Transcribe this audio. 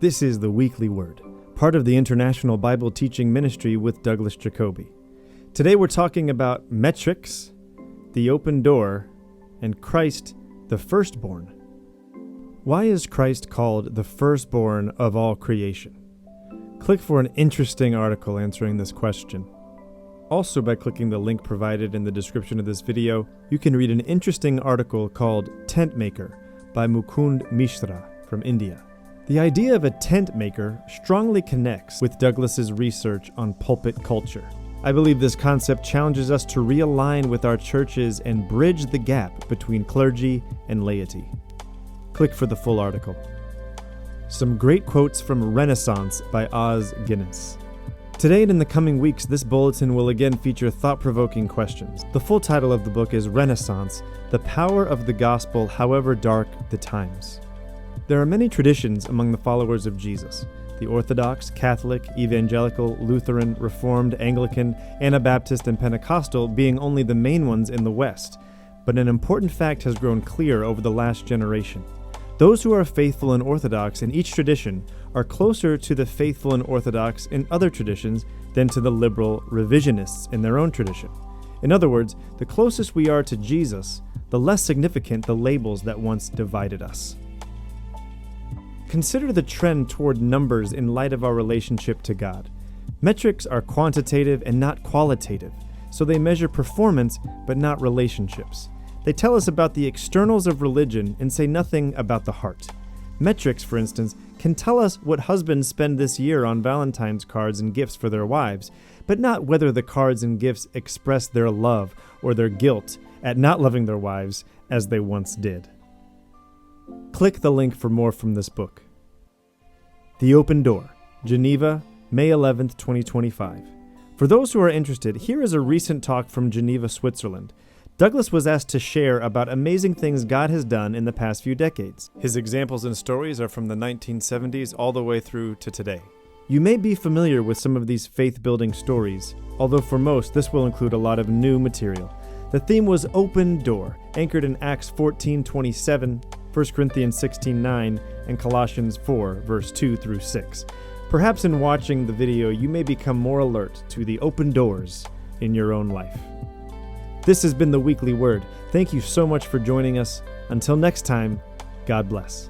This is the Weekly Word, part of the International Bible Teaching Ministry with Douglas Jacoby. Today we're talking about metrics, the open door, and Christ, the Firstborn. Why is Christ called the Firstborn of all creation? Click for an interesting article answering this question. Also, by clicking the link provided in the description of this video, you can read an interesting article called Tent Maker by Mukund Mishra from India. The idea of a tent maker strongly connects with Douglas's research on pulpit culture. I believe this concept challenges us to realign with our churches and bridge the gap between clergy and laity. Click for the full article. Some great quotes from Renaissance by Os Guinness. Today and in the coming weeks, this bulletin will again feature thought-provoking questions. The full title of the book is Renaissance: The Power of the Gospel However Dark the Times. There are many traditions among the followers of Jesus: the Orthodox, Catholic, Evangelical, Lutheran, Reformed, Anglican, Anabaptist, and Pentecostal being only the main ones in the West. But an important fact has grown clear over the last generation. Those who are faithful and orthodox in each tradition are closer to the faithful and orthodox in other traditions than to the liberal revisionists in their own tradition. In other words, the closest we are to Jesus, the less significant the labels that once divided us. Consider the trend toward numbers in light of our relationship to God. Metrics are quantitative and not qualitative, so they measure performance but not relationships. They tell us about the externals of religion and say nothing about the heart. Metrics, for instance, can tell us what husbands spend this year on Valentine's cards and gifts for their wives, but not whether the cards and gifts express their love or their guilt at not loving their wives as they once did. Click the link for more from this book. The Open Door, Geneva, May 11, 2025. For those who are interested, here is a recent talk from Geneva, Switzerland. Douglas was asked to share about amazing things God has done in the past few decades. His examples and stories are from the 1970s all the way through to today. You may be familiar with some of these faith-building stories, although for most this will include a lot of new material. The theme was Open Door, anchored in Acts 14:27, 1 Corinthians 16:9, and Colossians 4, verse 2 through 6. Perhaps in watching the video, you may become more alert to the open doors in your own life. This has been the Weekly Word. Thank you so much for joining us. Until next time, God bless.